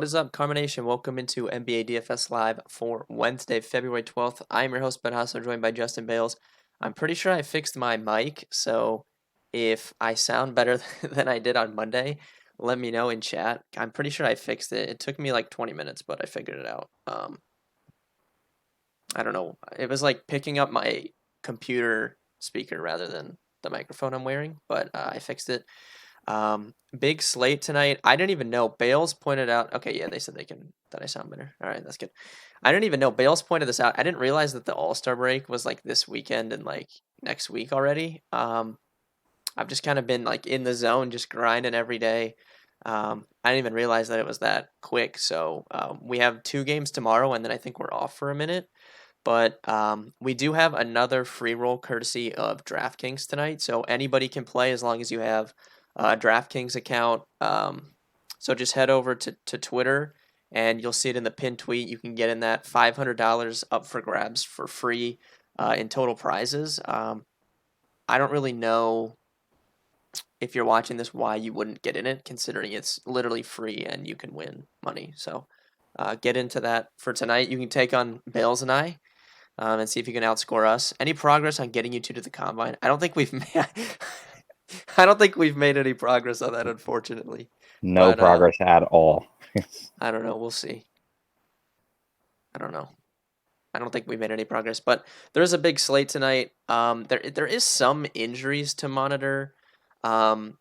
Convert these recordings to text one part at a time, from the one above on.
What is up, Carmination? Welcome into NBA DFS Live for Wednesday, February 12th. I'm your host, Ben Hassler, joined by Justin Bales. I'm pretty sure I fixed my mic, so if I sound better than I did on Monday, let me know in chat. I'm pretty sure I fixed it. It took me like 20 minutes, but I figured it out. I don't know. It was like picking up my computer speaker rather than the microphone I'm wearing, but I fixed it. Big slate tonight. I didn't even know. Bales pointed out. Okay, yeah, they said that I sound better. All right, that's good. I didn't even know. Bales pointed this out. I didn't realize that the All-Star break was like this weekend and like next week already. I've just kind of been like in the zone, just grinding every day. I didn't even realize that it was that quick. So we have 2 games tomorrow, and then I think we're off for a minute. But we do have another free roll courtesy of DraftKings tonight. So anybody can play as long as you have a DraftKings account. So just head over to Twitter and you'll see it in the pinned tweet. You can get in that $500 up for grabs for free in total prizes. I don't really know if you're watching this why you wouldn't get in it, considering it's literally free and you can win money. So get into that for tonight. You can take on Bales and I. And see if you can outscore us. Any progress on getting you two to the combine? I don't think we've made. I don't think we've made any progress on that, unfortunately. No But progress at all. I don't know. We'll see. I don't know. I don't think we made any progress, but there's a big slate tonight. There is some injuries to monitor. Um,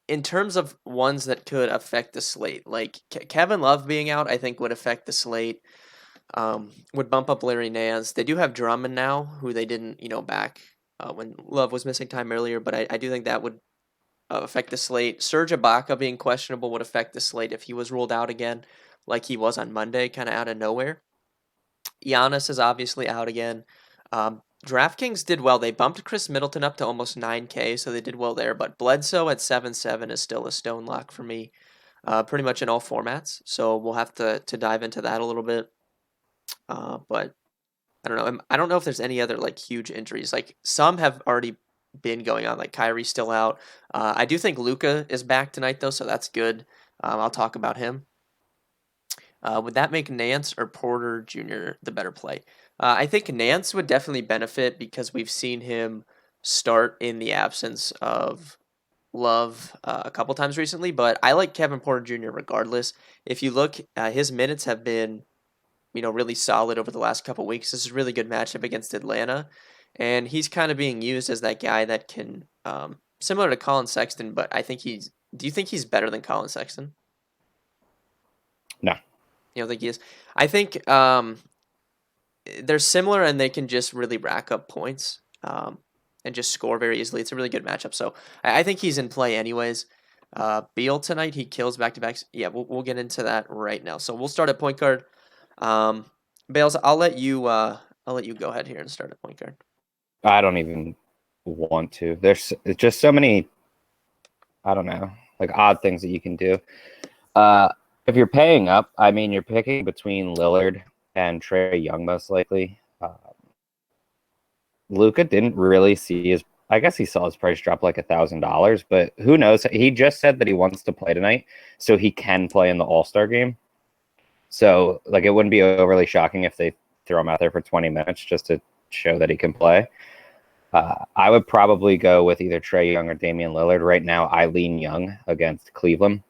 in terms of ones that could affect the slate, like Kevin Love being out, I think would affect the slate. Would bump up Larry Nance. They do have Drummond now, who they didn't, back when Love was missing time earlier, but I do think that would affect the slate. Serge Ibaka being questionable would affect the slate if he was ruled out again, like he was on Monday, kind of out of nowhere. Giannis is obviously out again. DraftKings did well. They bumped Chris Middleton up to almost 9K, so they did well there. But Bledsoe at 7-7 is still a stone lock for me, pretty much in all formats. So we'll have to dive into that a little bit. But I don't know. I don't know if there's any other like huge injuries. Like some have already been going on. Like Kyrie's still out. I do think Luka is back tonight though, so that's good. I'll talk about him. Would that make Nance or Porter Jr. the better play? I think Nance would definitely benefit because we've seen him start in the absence of Love a couple times recently. But I like Kevin Porter Jr. regardless. If you look, his minutes have been really solid over the last couple weeks. This is a really good matchup against Atlanta, and he's kind of being used as that guy that can, similar to Colin Sexton, but I think he's. Do you think he's better than Colin Sexton? No. You don't think he is? I think they're similar, and they can just really rack up points and just score very easily. It's a really good matchup, so I think he's in play anyways. Beal tonight, he kills back-to-backs. Yeah, we'll get into that right now. So we'll start at point guard. Bales, I'll let you go ahead here and start at point guard. I don't even want to. There's just so many, I don't know, like odd things that you can do. If you're paying up, I mean, you're picking between Lillard and Trae Young most likely. Luka didn't really see his. I guess he saw his price drop like $1,000, but who knows? He just said that he wants to play tonight, so he can play in the All-Star game. So, like, it wouldn't be overly shocking if they throw him out there for 20 minutes just to show that he can play. I would probably go with either Trae Young or Damian Lillard. Right now, I lean Young against Cleveland.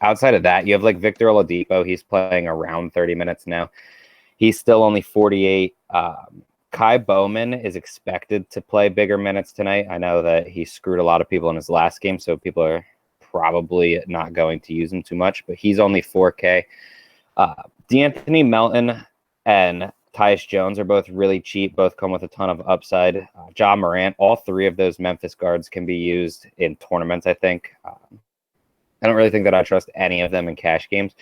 Outside of that, you have, like, Victor Oladipo. He's playing around 30 minutes now. He's still only 48. Kai Bowman is expected to play bigger minutes tonight. I know that he screwed a lot of people in his last game, so people are probably not going to use him too much, but he's only 4K. D'Anthony Melton and Tyus Jones are both really cheap, both come with a ton of upside. Ja Morant, all three of those Memphis guards can be used in tournaments, I think. I don't really think that I trust any of them in cash games.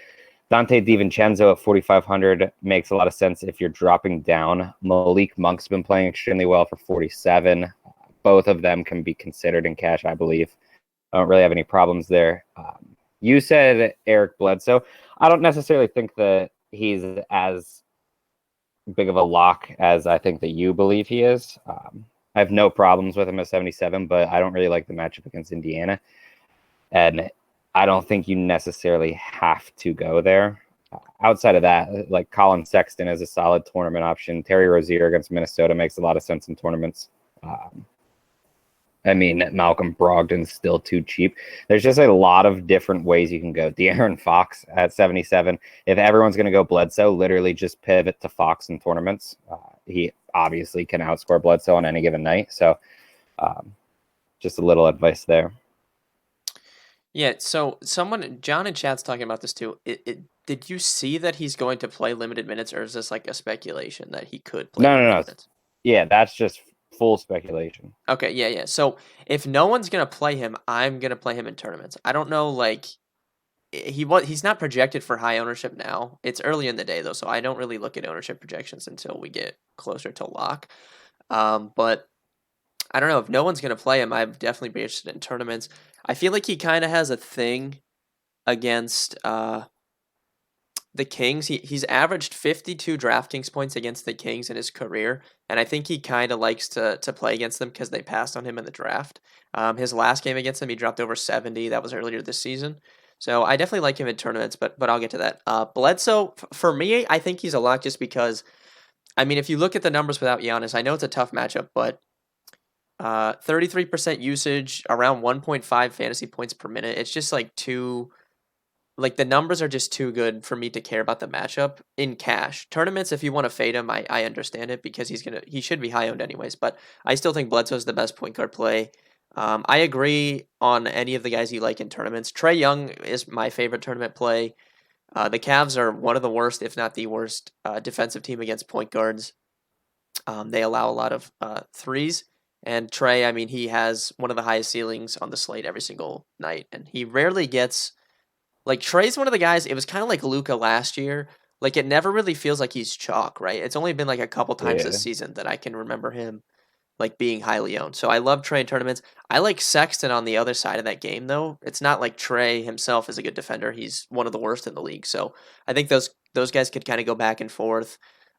Dante DiVincenzo at 4,500 makes a lot of sense if you're dropping down. Malik Monk's been playing extremely well for 47. Both of them can be considered in cash, I believe. I don't really have any problems there. You said Eric Bledsoe. I don't necessarily think that he's as big of a lock as I think that you believe he is. I have no problems with him at 77, but I don't really like the matchup against Indiana. And I don't think you necessarily have to go there. Outside of that, like Colin Sexton is a solid tournament option. Terry Rozier against Minnesota makes a lot of sense in tournaments. I mean, Malcolm Brogdon's still too cheap. There's just a lot of different ways you can go. De'Aaron Fox at 77. If everyone's going to go Bledsoe, literally just pivot to Fox in tournaments. He obviously can outscore Bledsoe on any given night. So just a little advice there. Yeah, so John in chat's talking about this too. Did you see that he's going to play limited minutes, or is this like a speculation that he could play No, no, limited no. minutes? Yeah, that's just full speculation. Okay, yeah, yeah. So if no one's gonna play him, I'm gonna play him in tournaments. I don't know, like he's not projected for high ownership now. It's early in the day though, so I don't really look at ownership projections until we get closer to lock. But I don't know if no one's gonna play him. I'd definitely be interested in tournaments. I feel like he kind of has a thing against the Kings. He's averaged 52 DraftKings points against the Kings in his career, and I think he kind of likes to play against them because they passed on him in the draft. His last game against them, he dropped over 70. That was earlier this season. So I definitely like him in tournaments, but I'll get to that. Bledsoe, for me, I think he's a lock just because, I mean, if you look at the numbers without Giannis, I know it's a tough matchup, but 33% usage, around 1.5 fantasy points per minute. It's just like too, like the numbers are just too good for me to care about the matchup in cash. Tournaments, if you want to fade him, I understand it because he should be high owned anyways. But I still think Bledsoe's the best point guard play. I agree on any of the guys you like in tournaments. Trae Young is my favorite tournament play. The Cavs are one of the worst, if not the worst, defensive team against point guards. They allow a lot of threes. And Trae, I mean, he has one of the highest ceilings on the slate every single night, and he rarely gets like Trey's one of the guys. It was kind of like Luca last year. Like it never really feels like he's chalk, right? It's only been like a couple times this Yeah. season that I can remember him like being highly owned. So I love Trey in tournaments. I like Sexton on the other side of that game though. It's not like Trey himself is a good defender. He's one of the worst in the league. So I think those guys could kind of go back and forth.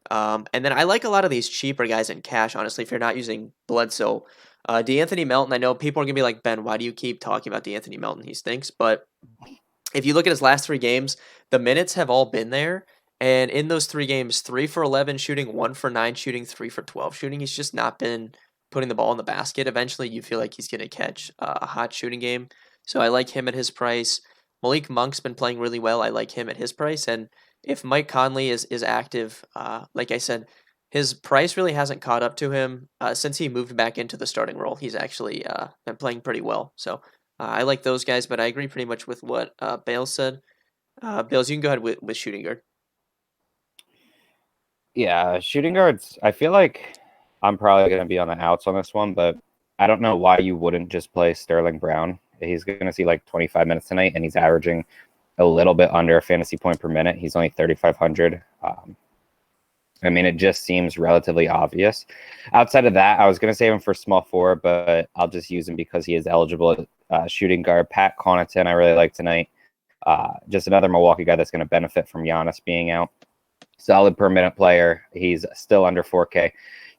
And then I like a lot of these cheaper guys in cash. Honestly, if you're not using Bledsoe, DeAnthony Melton. I know people are gonna be like, Ben, why do you keep talking about DeAnthony Melton? He stinks, but if you look at his last three games, the minutes have all been there. And in those three games, 3 for 11 shooting, 1 for 9 shooting, 3 for 12 shooting. He's just not been putting the ball in the basket. Eventually, you feel like he's going to catch a hot shooting game. So I like him at his price. Malik Monk's been playing really well. I like him at his price. And if Mike Conley is active, like I said, his price really hasn't caught up to him since he moved back into the starting role. He's actually been playing pretty well. So I like those guys, but I agree pretty much with what Bales said. Bales, you can go ahead with shooting guard. Yeah, shooting guards. I feel like I'm probably going to be on the outs on this one, but I don't know why you wouldn't just play Sterling Brown. He's going to see like 25 minutes tonight, and he's averaging a little bit under a fantasy point per minute. He's only 3,500. I mean, it just seems relatively obvious. Outside of that, I was going to save him for small forward, but I'll just use him because he is eligible at shooting guard. Pat Connaughton, I really like tonight. Just another Milwaukee guy that's going to benefit from Giannis being out. Solid per minute player. He's still under 4K.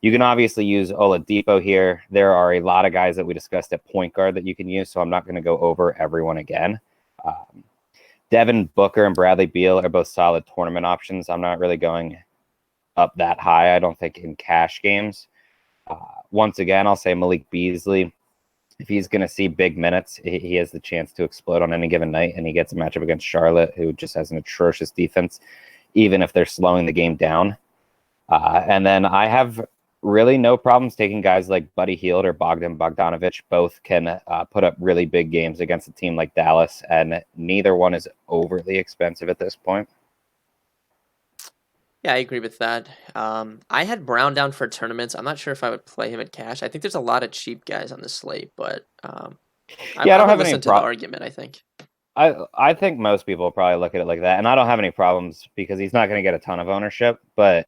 You can obviously use Oladipo here. There are a lot of guys that we discussed at point guard that you can use, so I'm not going to go over everyone again. Devin Booker and Bradley Beal are both solid tournament options. I'm not really going up that high, I don't think, in cash games. Once again, I'll say Malik Beasley. If he's going to see big minutes, he has the chance to explode on any given night, and he gets a matchup against Charlotte, who just has an atrocious defense, even if they're slowing the game down. And then I have really no problems taking guys like Buddy Hield or Bogdan Bogdanovic. Both can put up really big games against a team like Dallas, and neither one is overly expensive at this point. Yeah, I agree with that. I had Brown down for tournaments. I'm not sure if I would play him in cash. I think there's a lot of cheap guys on the slate, but Yeah, I I don't would have any listen to the argument, I think. I think most people will probably look at it like that, and I don't have any problems because he's not going to get a ton of ownership. But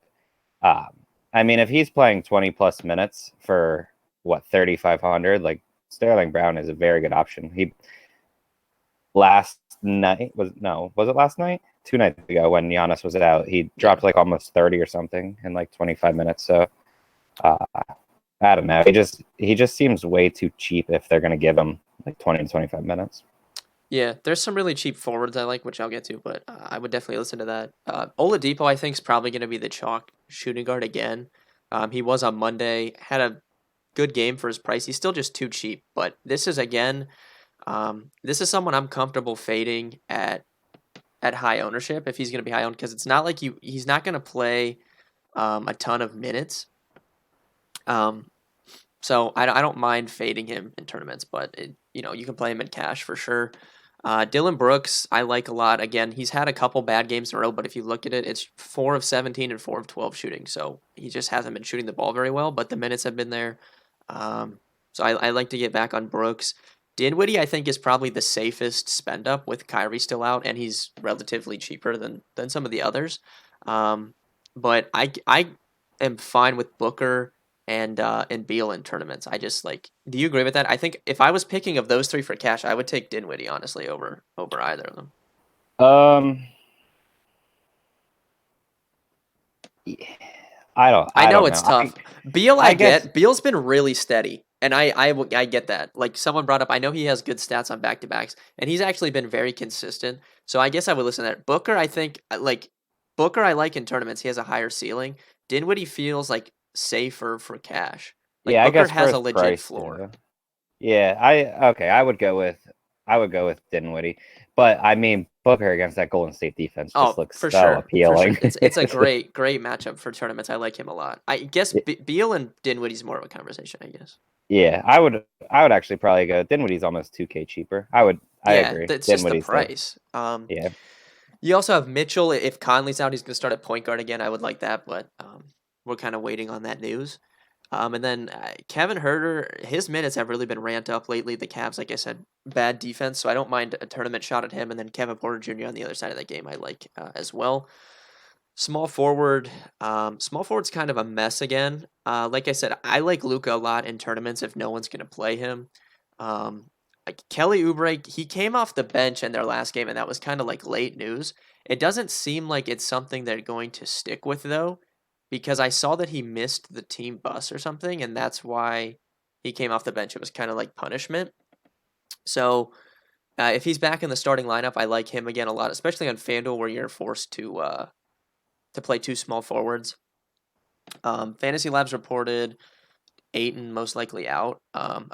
I mean, if he's playing 20 plus minutes for what 3,500, like Sterling Brown is a very good option. He last night was it last night? 2 nights ago when Giannis was out, he dropped like almost 30 or something in like 25 minutes. So I don't know. He just seems way too cheap if they're going to give him like 20 to 25 minutes. Yeah, there's some really cheap forwards I like, which I'll get to, but I would definitely listen to that. Oladipo, I think, is probably going to be the chalk shooting guard again. He was on Monday, had a good game for his price. He's still just too cheap, but this is again, this is someone I'm comfortable fading at high ownership if he's going to be high owned because it's not like he's not going to play a ton of minutes. Um, so I don't mind fading him in tournaments, but you can play him in cash for sure. Dylan Brooks, I like a lot. Again, he's had a couple bad games in a row, but if you look at it, it's 4 of 17 and 4 of 12 shooting. So he just hasn't been shooting the ball very well, but the minutes have been there. So I like to get back on Brooks. Dinwiddie, I think, is probably the safest spend up with Kyrie still out, and he's relatively cheaper than some of the others. But I am fine with Booker and Beal in tournaments. I just like. Do you agree with that? I think if I was picking of those three for cash, I would take Dinwiddie honestly over either of them. Um, I I know don't it's know. tough. Beal, I I guess get. Beal's been really steady, and I get that. Like someone brought up, I know he has good stats on back to backs, and he's actually been very consistent. So I guess I would listen to that. Booker, I think like Booker, I like in tournaments. He has a higher ceiling. Dinwiddie feels like safer for cash. Like yeah, I Booker guess for has a his legit price floor. too. Yeah, okay, I would go with Dinwiddie. But I mean Booker against that Golden State defense just Oh, looks so for sure. appealing. It's a great matchup for tournaments. I like him a lot. I guess Beal and Dinwiddie's more of a conversation. I guess. Yeah, I would actually probably go Dinwiddie's almost 2K cheaper. I Yeah, agree. that's just the Dinwiddie's the price. yeah. You also have Mitchell. If Conley's out, he's going to start at point guard again. I would like that, but we're kind of waiting on that news. And then Kevin Herter, his minutes have really been ramped up lately. The Cavs, like I said, bad defense, so I don't mind a tournament shot at him. And then Kevin Porter Jr. on the other side of that game, I like as well. Small forward, small forward's kind of a mess again. Like I said, I like Luca a lot in tournaments if no one's going to play him. Um, like Kelly Oubre, he came off the bench in their last game, and that was kind of like late news. It doesn't seem like it's something they're going to stick with though, because I saw that he missed the team bus or something, and that's why he came off the bench. It was kind of like punishment. So if he's back in the starting lineup, I like him again a lot, especially on FanDuel where you're forced to play two small forwards. Fantasy Labs reported Aiton most likely out.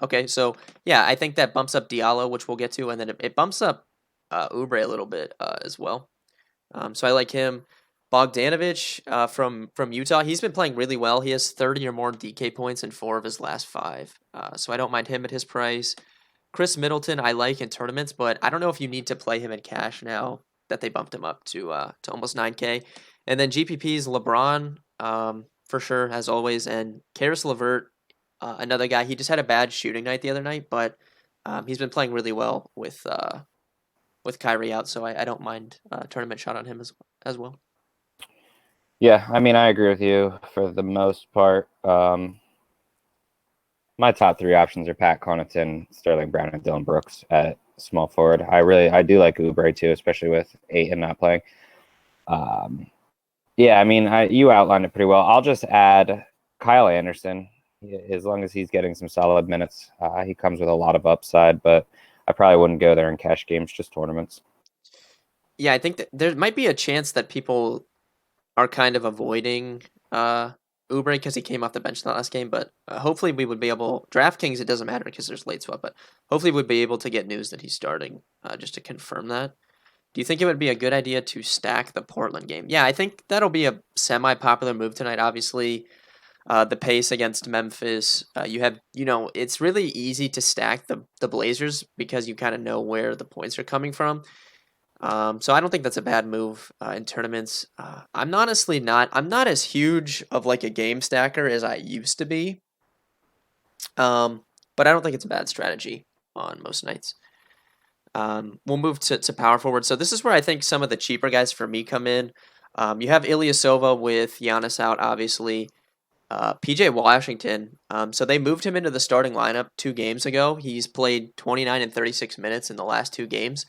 Okay, so yeah, I think that bumps up Diallo, which we'll get to, and then it bumps up Oubre a little bit as well. So I like him. Bogdanovich from Utah, he's been playing really well. He has 30 or more DK points in 4 of his last 5. So I don't mind him at his price. Chris Middleton, I like in tournaments, but I don't know if you need to play him in cash now that they bumped him up to almost 9K. And then GPP's LeBron, for sure, as always, and Karis LeVert, another guy. He just had a bad shooting night the other night, but he's been playing really well with Kyrie out, so I don't mind a tournament shot on him as well. Yeah, I mean I agree with you for the most part. My top 3 options are Pat Connaughton, Sterling Brown, and Dylan Brooks at small forward. I do like Oubre too, especially with Ayton not playing. Um, yeah, I mean you outlined it pretty well. I'll just add Kyle Anderson. As long as he's getting some solid minutes, he comes with a lot of upside, but I probably wouldn't go there in cash games, just tournaments. Yeah, I think that there might be a chance that people are kind of avoiding Oubre because he came off the bench in the last game, but hopefully we would be able. DraftKings, it doesn't matter because there's late swap, but hopefully we'd be able to get news that he's starting just to confirm that. Do you think it would be a good idea to stack the Portland game? Yeah, I think that'll be a semi-popular move tonight. Obviously, the pace against Memphis. It's really easy to stack the Blazers because you kind of know where the points are coming from. So I don't think that's a bad move in tournaments. I'm not as huge of like a game stacker as I used to be. But I don't think it's a bad strategy on most nights. We'll move to power forward. So this is where I think some of the cheaper guys for me come in. You have Ilyasova with Giannis out, obviously. PJ Washington. So they moved him into the starting lineup 2 games ago. He's played 29 and 36 minutes in the last 2 games.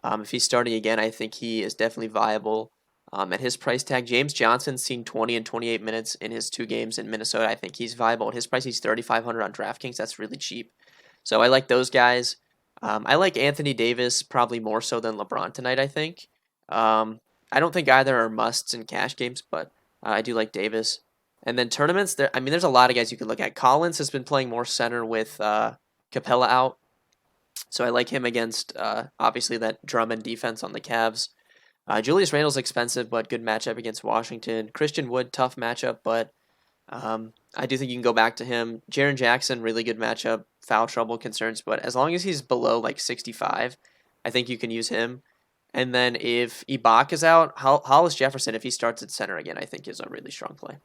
If he's starting again, I think he is definitely viable at his price tag. James Johnson's seen 20 and 28 minutes in his 2 games in Minnesota. I think he's viable at his price. He's 3,500 on DraftKings. That's really cheap. So I like those guys. I like Anthony Davis probably more so than LeBron tonight, I think. Um, I don't think either are musts in cash games, but I do like Davis. And then tournaments, I mean, there's a lot of guys you could look at. Collins has been playing more center with Capella out, so I like him against obviously that Drummond defense on the Cavs. Julius Randle's expensive, but good matchup against Washington. Christian Wood, tough matchup, but I do think you can go back to him. Jaren Jackson, really good matchup. Foul trouble concerns, but as long as he's below like 65, I think you can use him. And then if Ibaka's out, Hollis Jefferson, if he starts at center again, I think is a really strong play.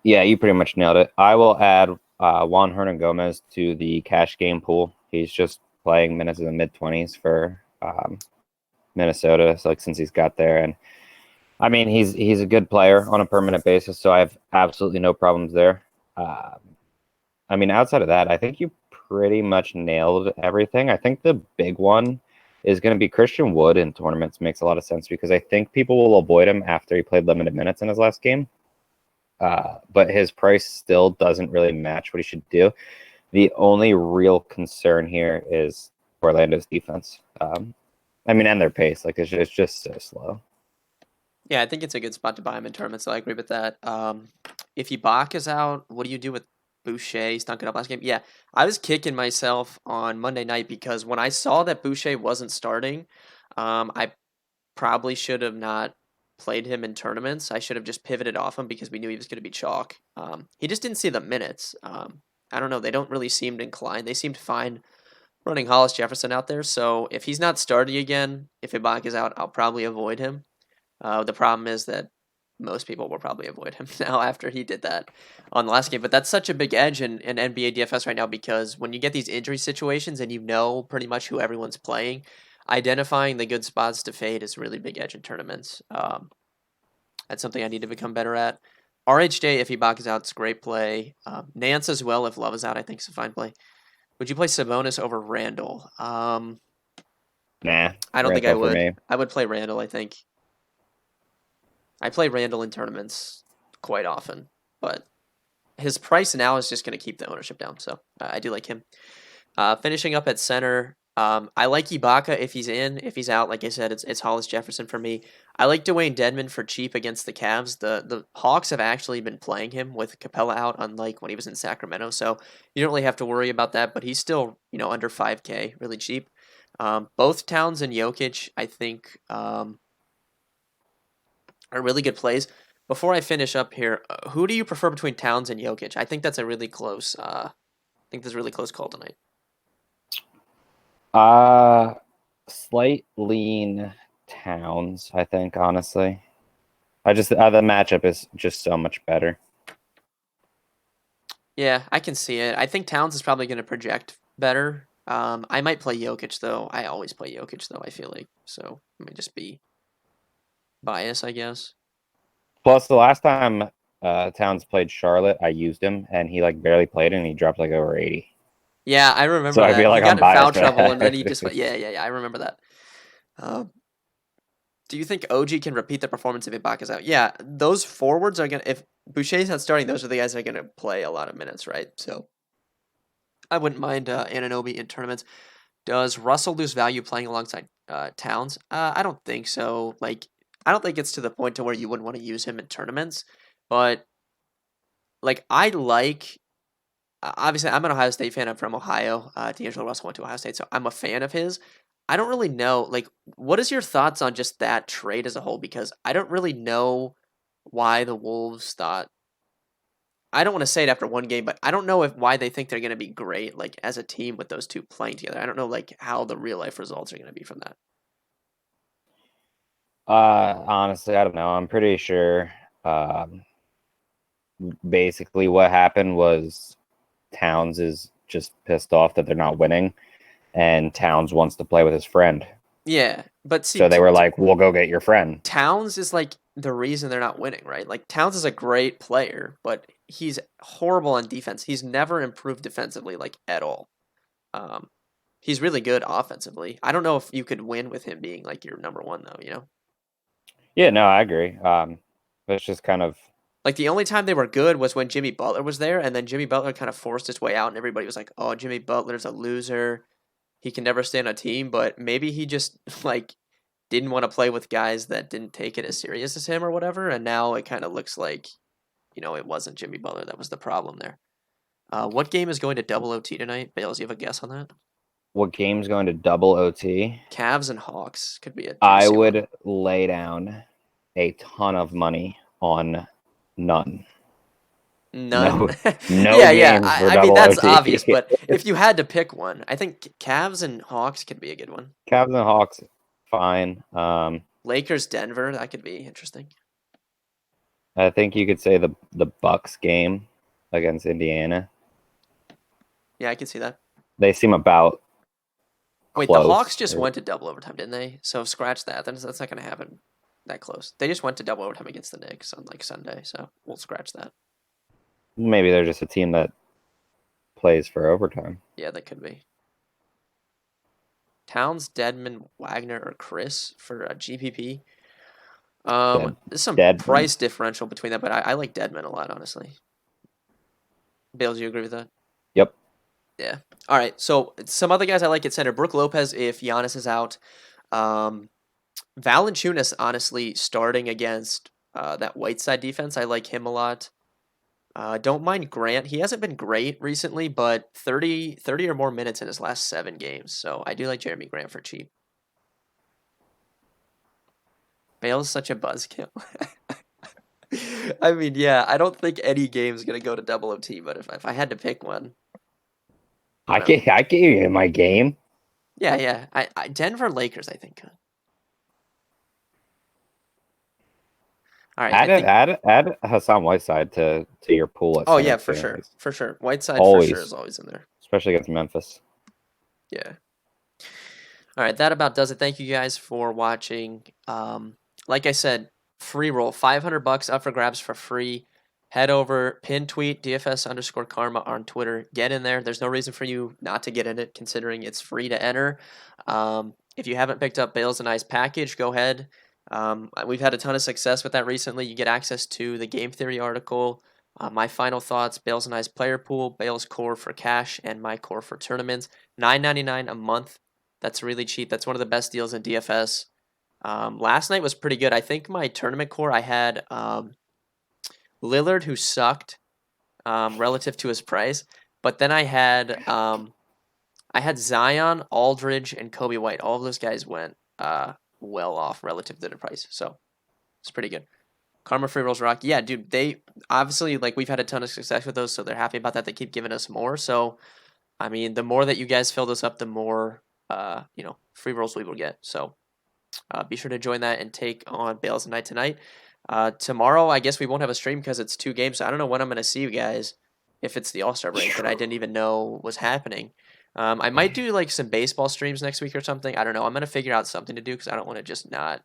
Yeah, you pretty much nailed it. I will add Juan Hernan Gomez to the cash game pool. He's just playing minutes in the mid-20s for Minnesota, so, like, since he's got there. And I mean, he's a good player on a permanent basis, so I have absolutely no problems there. I mean, outside of that, I think you pretty much nailed everything. I think the big one is going to be Christian Wood in tournaments. Makes a lot of sense because I think people will avoid him after he played limited minutes in his last game. But his price still doesn't really match what he should do. The only real concern here is Orlando's defense. I mean, and their pace. Like, it's just so slow. Yeah, I think it's a good spot to buy him in tournaments, so I agree with that. If Ibaka's out, what do you do with Boucher? He stunk it up last game. Yeah, I was kicking myself on Monday night because when I saw that Boucher wasn't starting, I probably should have not played him in tournaments. I should have just pivoted off him because we knew he was going to be chalk. He just didn't see the minutes. I don't know. They don't really seem inclined. They seemed fine running Hollis Jefferson out there. So if he's not starting again, if Ibaka's out, I'll probably avoid him. The problem is that most people will probably avoid him now after he did that on the last game. But that's such a big edge in NBA DFS right now because when you get these injury situations and you know pretty much who everyone's playing, identifying the good spots to fade is a really big edge in tournaments. That's something I need to become better at. RHJ, if Ibaka's out, it's a great play. Nance as well, if Love is out, I think it's a fine play. Would you play Sabonis over Randall? Nah, I don't think I Randall for would. me. I would play Randall, I think. I play Randall in tournaments quite often, but his price now is just going to keep the ownership down. So I do like him. Finishing up at center, I like Ibaka if he's in. If he's out, like I said, it's Hollis Jefferson for me. I like Dwayne Dedmon for cheap against the Cavs. The Hawks have actually been playing him with Capella out, unlike when he was in Sacramento. So you don't really have to worry about that. But he's still under 5K, really cheap. Both Towns and Jokic, I think, are really good plays. Before I finish up here, who do you prefer between Towns and Jokic? I think that's a really close. I think there's a really close call tonight. Slight lean Towns, I think, honestly. The matchup is just so much better. Yeah, I can see it. I think Towns is probably going to project better. I might play Jokic though. I always play Jokic though. I feel like so. It might just be bias, I guess. Plus, the last time Towns played Charlotte, I used him, and he like barely played, and he dropped like over 80. Yeah, I So remember I that. feel He like got I'm in foul biased for trouble and then he that. just went. Yeah. I remember that. Do you think OG can repeat the performance if Ibaka's out? Yeah, those forwards are gonna. If Boucher's not starting, those are the guys that are gonna play a lot of minutes, right? So I wouldn't mind Anunoby in tournaments. Does Russell lose value playing alongside Towns? I don't think so. Like, I don't think it's to the point to where you wouldn't want to use him in tournaments. But like, obviously I'm an Ohio State fan. I'm from Ohio. D'Angelo Russell went to Ohio State, so I'm a fan of his. I don't really know. Like, what is your thoughts on just that trade as a whole? Because I don't really know why the Wolves thought. I don't want to say it after one game, but I don't know why they think they're going to be great, like as a team with those two playing together. I don't know like how the real life results are going to be from that. Honestly, I don't know. I'm pretty sure. Basically, what happened was Towns is just pissed off that they're not winning, and Towns wants to play with his friend. Yeah, but see, So they were like, "We'll go get your friend." Towns is like the reason they're not winning, right? Like Towns is a great player, but he's horrible on defense. He's never improved defensively, like at all. Um, he's really good offensively. I don't know if you could win with him being like your number one, though. Yeah, no, I agree. It's just kind of Like the only time they were good was when Jimmy Butler was there, and then Jimmy Butler kind of forced his way out, and everybody was like, "Oh, Jimmy Butler's a loser." he can never stay on a team, but maybe he just like didn't want to play with guys that didn't take it as serious as him or whatever, and now it kind of looks like, it wasn't Jimmy Butler that was the problem there. What game is going to double OT tonight? Bales, you have a guess on that? What game's going to double OT? Cavs and Hawks could be a I juicy one. would lay down a ton of money on none. None. No, no Yeah, yeah. games for I mean double that's OT. obvious, but if you had to pick one, I think Cavs and Hawks could be a good one. Cavs and Hawks, fine. Lakers Denver, that could be interesting. I think you could say the Bucks game against Indiana. Yeah, I could see that. They seem about Wait, the close. Hawks just went to double overtime, didn't they? So scratch that. That's not going to happen that close. They just went to double overtime against the Knicks on like Sunday, so we'll scratch that. Maybe they're just a team that plays for overtime. Yeah, that could be. Towns, Dedman, Wagner, or Chris for a GPP. There's some Deadman. price differential between that, but I like Dedman a lot, honestly. Bales, you agree with that? Yep. Yeah. All right. So some other guys I like at center. Brook Lopez if Giannis is out. Valanciunas, honestly, starting against that Whiteside defense, I like him a lot. Don't mind Grant. He hasn't been great recently, but 30 or more minutes in his last 7 games. So I do like Jeremy Grant for cheap. Bale's such a buzzkill. I mean, yeah, I don't think any game's going to go to double OT, but if I had to pick one. I can give you my game. Yeah, yeah. I Denver Lakers, I think. All right. Add Hassan Whiteside to your pool at Oh center yeah, for too. sure, for sure. Whiteside for sure Always. is always in there. Especially against Memphis. Yeah. All right, that about does it. Thank you guys for watching. Like I said, free roll, $500 up for grabs for free. Head over, pin tweet DFS_karma on Twitter. Get in there. There's no reason for you not to get in it, considering it's free to enter. If you haven't picked up Bales and I's package, go ahead. We've had a ton of success with that recently. You get access to the game theory article, my final thoughts, Bales and I's player pool, Bales core for cash, and my core for tournaments. $9.99 a month. That's really cheap. That's one of the best deals in DFS. Last night was pretty good. I think my tournament core, I had Lillard, who sucked relative to his price, but then I had Zion, Aldridge, and Kobe White. All of those guys went well off relative to their price, so it's pretty good. Karma free rolls rock. Yeah, dude, they obviously, like, we've had a ton of success with those, so they're happy about that. They keep giving us more. So, I mean, the more that you guys fill this up, the more free rolls we will get. So, be sure to join that and take on Bales and I tonight. Tomorrow, I guess we won't have a stream because it's 2 games. So I don't know when I'm going to see you guys if it's the All-Star break that I didn't even know was happening. I might do like some baseball streams next week or something. I don't know. I'm going to figure out something to do because I don't want to just not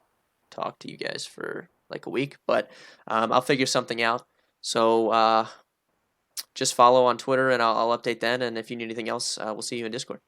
talk to you guys for like a week. But I'll figure something out. So just follow on Twitter and I'll update then. And if you need anything else, we'll see you in Discord.